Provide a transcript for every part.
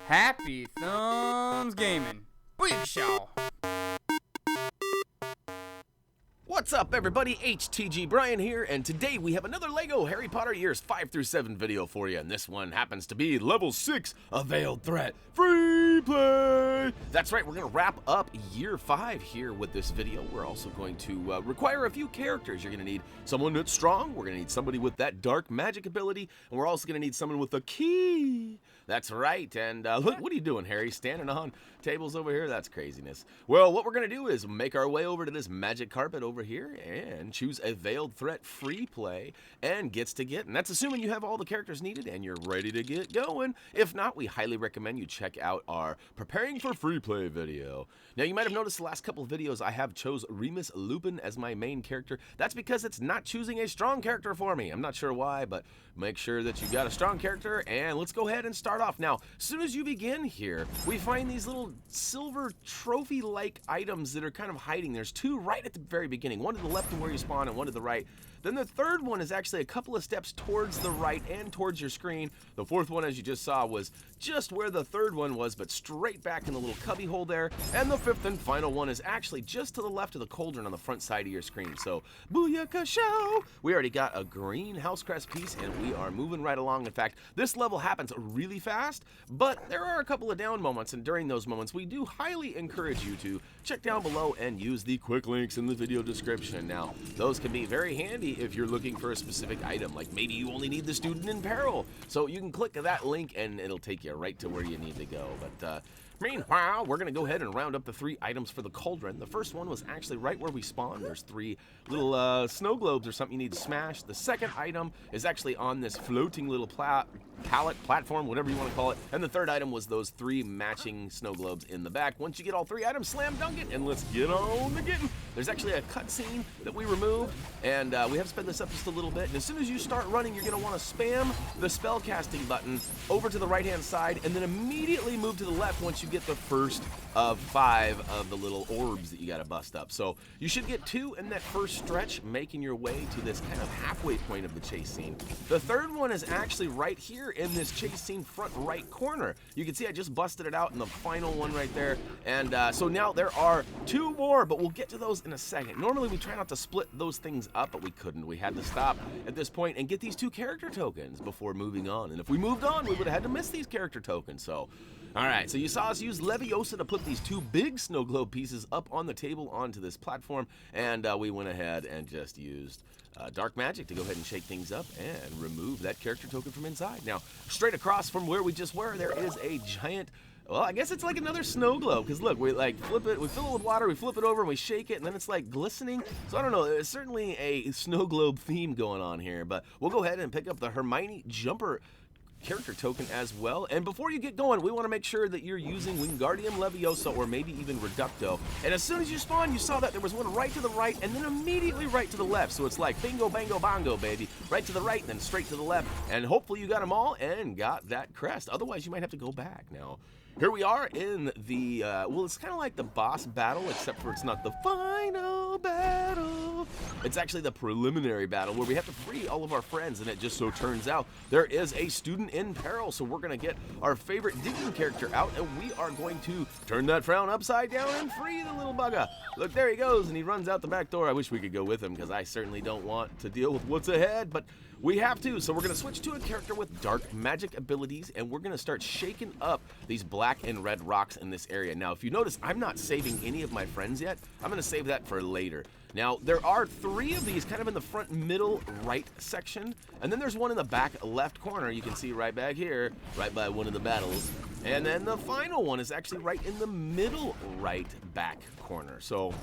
Happy Thumbs Gaming. Big show. What's up, everybody? HTG Brian here, and today we have another LEGO Harry Potter Years 5 through 7 video for you, and this one happens to be Level 6, A Veiled Threat, Free Play! That's right, we're going to wrap up Year 5 here with this video. We're also going to require a few characters. You're going to need someone that's strong, we're going to need somebody with that dark magic ability, and we're also going to need someone with a key. That's right, and look, what are you doing, Harry? Standing on tables over here? That's craziness. Well, what we're going to do is make our way over to this magic carpet over here and choose a Veiled Threat Free Play and gets to get. And that's assuming you have all the characters needed and you're ready to get going. If not, we highly recommend you check out our Preparing for Free Play video. Now, you might have noticed the last couple of videos I have chose Remus Lupin as my main character. That's because it's not choosing a strong character for me. I'm not sure why, but make sure that you got a strong character, and let's go ahead and start off. Now, as soon as you begin here, we find these little silver trophy-like items that are kind of hiding. There's two right at the very beginning, one to the left of where you spawn and one to the right. Then the third one is actually a couple of steps towards the right and towards your screen. The fourth one, as you just saw, was just where the third one was, but straight back in the little cubby hole there. And the fifth and final one is actually just to the left of the cauldron on the front side of your screen. So, booyaka show! We already got a green House Crest piece, and we are moving right along. In fact, this level happens really fast, but there are a couple of down moments, and during those moments, we do highly encourage you to check down below and use the quick links in the video description. Now, those can be very handy if you're looking for a specific item, like maybe you only need the student in peril. So you can click that link and it'll take you right to where you need to go. But meanwhile, we're going to go ahead and round up the three items for the cauldron. The first one was actually right where we spawned. There's three little snow globes or something you need to smash. The second item is actually on this floating little pallet, platform, whatever you want to call it. And the third item was those three matching snow globes in the back. Once you get all three items, slam dunk it, and let's get on to getting. There's actually a cutscene that we removed, and we have to sped this up just a little bit. And as soon as you start running, you're going to want to spam the spell casting button over to the right-hand side, and then immediately move to the left once you get the first of 5 of the little orbs that you got to bust up. So you should get 2 in that first stretch, making your way to this kind of halfway point of the chase scene. The third one is actually right here in this chase scene front right corner. You can see I just busted it out in the final one right there. And so now there are 2 more, but we'll get to those in a second. Normally we try not to split those things up, but we couldn't. We had to stop at this point and get these 2 character tokens before moving on. And if we moved on, we would have had to miss these character tokens. So, all right, so you saw us use Leviosa to put these 2 big snow globe pieces up on the table onto this platform, and we went ahead and just used dark magic to go ahead and shake things up and remove that character token from inside. Now, straight across from where we just were, there is a giant, well, I guess it's like another snow globe, because look, we like flip it, we fill it with water, we flip it over, and we shake it, and then it's like glistening. So I don't know, there's certainly a snow globe theme going on here, but we'll go ahead and pick up the Hermione jumper character token as well. And before you get going, we want to make sure that you're using Wingardium Leviosa or maybe even Reducto. And as soon as you spawn, you saw that there was one right to the right and then immediately right to the left. So it's like bingo, bango, bongo, baby. Right to the right and then straight to the left. And hopefully you got them all and got that crest. Otherwise, you might have to go back. Now, here we are in the, well, it's kind of like the boss battle, except for it's not the final battle. It's actually the preliminary battle where we have to free all of our friends, and it just so turns out there is a student in peril. So we're going to get our favorite digging character out, and we are going to turn that frown upside down and free the little bugger. Look, there he goes, and he runs out the back door. I wish we could go with him, because I certainly don't want to deal with what's ahead, but we have to. So we're going to switch to a character with dark magic abilities, and we're going to start shaking up these black and red rocks in this area. Now, if you notice, I'm not saving any of my friends yet. I'm going to save that for later. Now, there are 3 of these kind of in the front middle right section, and then there's one in the back left corner. You can see right back here, right by one of the battles. And then the final one is actually right in the middle right back corner. So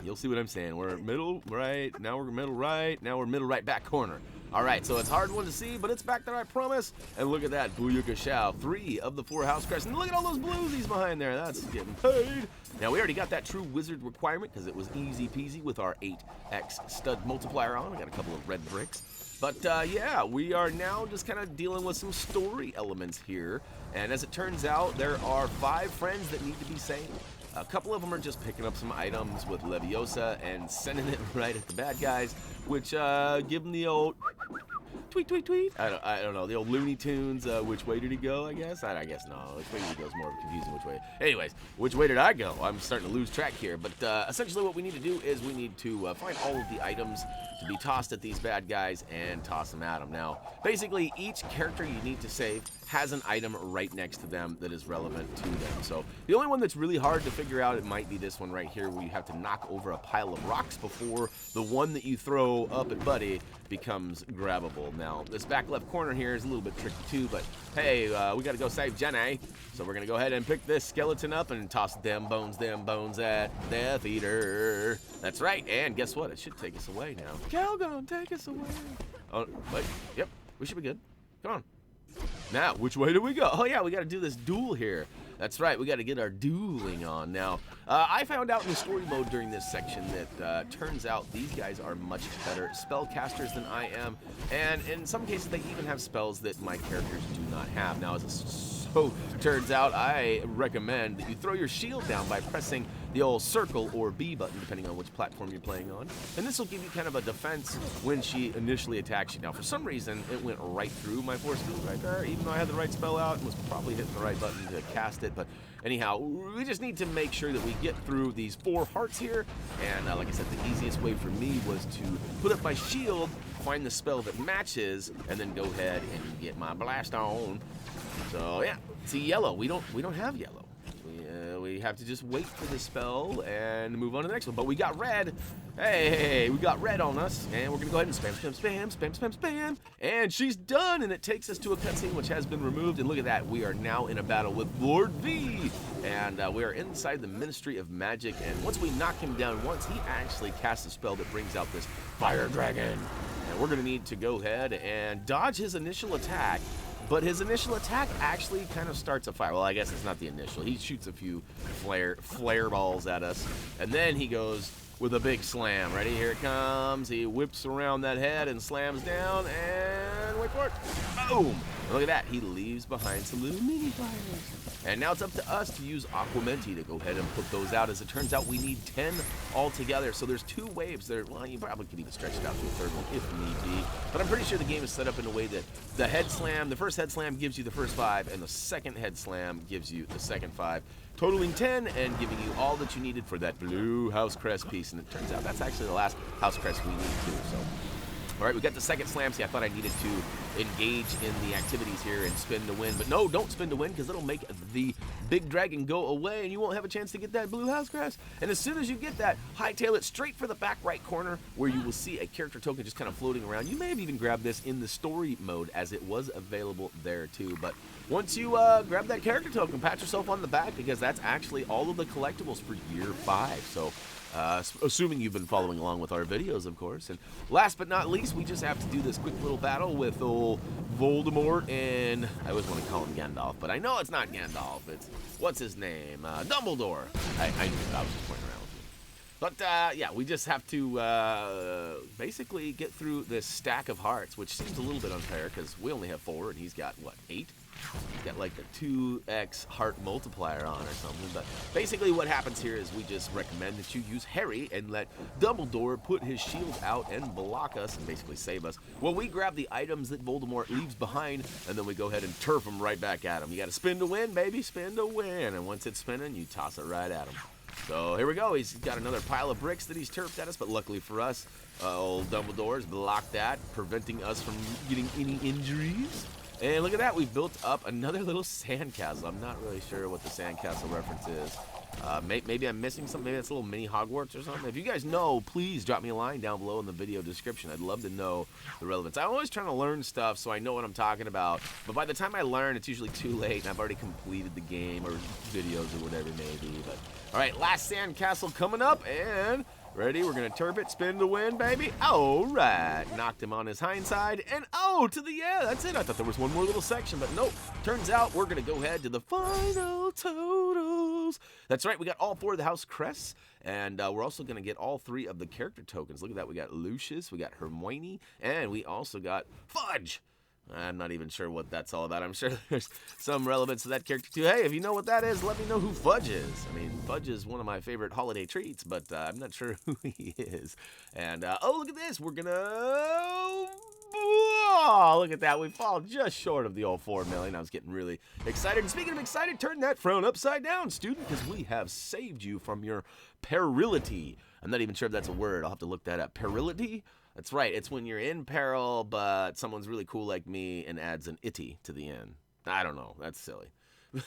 you'll see what I'm saying. We're middle right, now we're middle right, now we're middle right back corner. All right, so it's a hard one to see, but it's back there, I promise. And look at that, booyaka show, 3 of the 4 House Crest. And look at all those bluesies behind there. That's getting paid. Now, we already got that true wizard requirement because it was easy peasy with our 8x stud multiplier on. I got a couple of red bricks. But yeah, we are now just kind of dealing with some story elements here. And as it turns out, there are 5 friends that need to be saved. A couple of them are just picking up some items with Leviosa and sending it right at the bad guys, which give them the old tweet, tweet, tweet. I don't know. The old Looney Tunes, which way did he go, I guess? I guess no. Which way did he go is more confusing which way. Anyways, which way did I go? I'm starting to lose track here. But essentially what we need to do is we need to find all of the items to be tossed at these bad guys and toss them at them. Now, basically, each character you need to save has an item right next to them that is relevant to them. So the only one that's really hard to figure out, it might be this one right here, where you have to knock over a pile of rocks before the one that you throw up at Buddy becomes grabbable. Now, this back left corner here is a little bit tricky too, but hey, we gotta go save Jenny. So we're gonna go ahead and pick this skeleton up and toss them bones at Death Eater. That's right, and guess what? It should take us away now. Calgon, take us away. Oh, wait, yep, we should be good. Come on. Now, which way do we go? Oh yeah, we gotta do this duel here. That's right, we gotta get our dueling on. Now, I found out in the story mode during this section that turns out these guys are much better spellcasters than I am, and in some cases they even have spells that my characters do not have. Now, as it so turns out, I recommend that you throw your shield down by pressing the old circle or B button, depending on which platform you're playing on, and this will give you kind of a defense when she initially attacks you. Now, for some reason, it went right through my force field right there, even though I had the right spell out and was probably hitting the right button to cast it. But anyhow, we just need to make sure that we get through these 4 hearts here, and like I said, the easiest way for me was to put up my shield, find the spell that matches, and then go ahead and get my blast on. So yeah, see, yellow, we don't have yellow. We have to just wait for the spell and move on to the next one. But we got red. Hey, we got red on us, and we're gonna go ahead and spam. And she's done, and it takes us to a cutscene which has been removed. And look at that, we are now in a battle with Lord V, and we are inside the Ministry of Magic. And once we knock him down once, he actually casts a spell that brings out this fire dragon. And we're gonna need to go ahead and dodge his initial attack. But his initial attack actually kind of starts a fire. Well, I guess it's not the initial. He shoots a few flare balls at us, and then he goes with a big slam. Ready? Here it comes. He whips around that head and slams down, and wait for it. Boom! And look at that. He leaves behind some little mini fires. And now it's up to us to use Aquamenti to go ahead and put those out. As it turns out, we need 10 altogether. So there's 2 waves there. Well, you probably could even stretch it out to a 3rd one if need be. But I'm pretty sure the game is set up in a way that the head slam, the first head slam gives you the first 5, and the second head slam gives you the second 5. Totaling 10 and giving you all that you needed for that blue House Crest piece. And it turns out that's actually the last House Crest we need too. So, all right, we got the second slam. See, I thought I needed to engage in the activities here and spin to win. But no, don't spin to win, because it'll make the big dragon go away and you won't have a chance to get that blue House Crest. And as soon as you get that, hightail it straight for the back right corner, where you will see a character token just kind of floating around. You may have even grabbed this in the story mode, as it was available there too. But once you grab that character token, pat yourself on the back, because that's actually all of the collectibles for year 5. So assuming you've been following along with our videos, of course. And last but not least, we just have to do this quick little battle with old Voldemort, and I always want to call him Gandalf, but I know it's not Gandalf. It's, what's his name? Dumbledore. I knew that. I was just pointing around with you. But yeah, we just have to basically get through this stack of hearts, which seems a little bit unfair, because we only have 4, and he's got, what, 8? He's got like a 2x heart multiplier on or something. But basically what happens here is we just recommend that you use Harry and let Dumbledore put his shield out and block us and basically save us. Well, we grab the items that Voldemort leaves behind, and then we go ahead and turf them right back at him. You got to spin to win, baby, spin to win. And once it's spinning, you toss it right at him. So here we go. He's got another pile of bricks that he's turfed at us, but luckily for us, old Dumbledore's blocked that, preventing us from getting any injuries. And look at that, we've built up another little sandcastle. I'm not really sure what the sandcastle reference is. Maybe I'm missing something. Maybe it's a little mini Hogwarts or something. If you guys know, please drop me a line down below in the video description. I'd love to know the relevance. I'm always trying to learn stuff so I know what I'm talking about. But by the time I learn, it's usually too late, and I've already completed the game or videos or whatever it may be. But all right, last sandcastle coming up, and ready? We're gonna turf it, spin to win, baby. All right, knocked him on his hindside, and oh, to the, yeah, that's it. I thought there was one more little section, but nope. Turns out we're gonna go ahead to the final totals. That's right, we got all 4 of the House Crests, and we're also gonna get all 3 of the character tokens. Look at that, we got Lucius, we got Hermione, and we also got Fudge. I'm not even sure what that's all about. I'm sure there's some relevance to that character too. Hey, if you know what that is, let me know who Fudge is. I mean, Fudge is one of my favorite holiday treats, but I'm not sure who he is. And, oh, look at this. We're gonna... Oh, look at that. We fall just short of the old 4 million. I was getting really excited. And speaking of excited, turn that frown upside down, student, because we have saved you from your perility. I'm not even sure if that's a word. I'll have to look that up. Perility? That's right. It's when you're in peril, but someone's really cool like me and adds an itty to the end. I don't know. That's silly.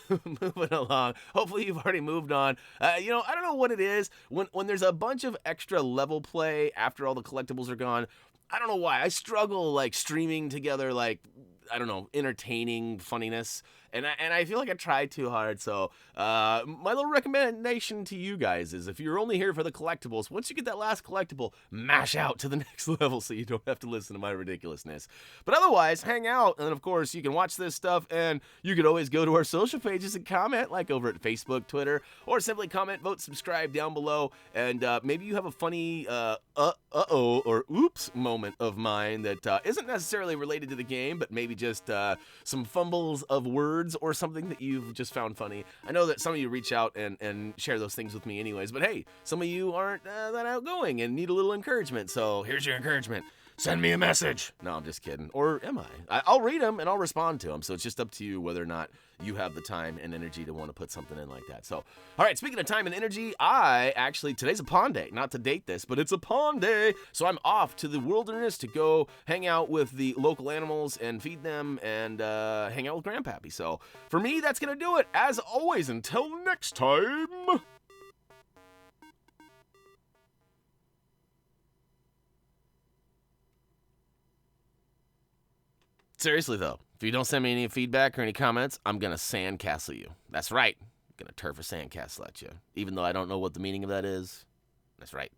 Moving along. Hopefully you've already moved on. I don't know what it is. When there's a bunch of extra level play after all the collectibles are gone, I don't know why. I struggle, like, streaming together, like, I don't know, entertaining funniness. And I feel like I tried too hard. So my little recommendation to you guys is if you're only here for the collectibles, once you get that last collectible, mash out to the next level so you don't have to listen to my ridiculousness. But otherwise, hang out. And, of course, you can watch this stuff. And you can always go to our social pages and comment, like over at Facebook, Twitter, or simply comment, vote, subscribe down below. And maybe you have a funny uh-oh or oops moment of mine that isn't necessarily related to the game, but maybe just some fumbles of words or something that you've just found funny. I know that some of you reach out and share those things with me anyways, but hey, some of you aren't that outgoing and need a little encouragement, so here's your encouragement. Send me a message. No, I'm just kidding. Or am I? I'll read them and I'll respond to them, so it's just up to you whether or not you have the time and energy to want to put something in like that. So, all right, speaking of time and energy, today's a pond day. Not to date this, but it's a pond day. So I'm off to the wilderness to go hang out with the local animals and feed them and hang out with Grandpappy. So for me, that's going to do it. As always, until next time. Seriously, though, if you don't send me any feedback or any comments, I'm going to sandcastle you. That's right. I'm going to turf a sandcastle at you. Even though I don't know what the meaning of that is. That's right.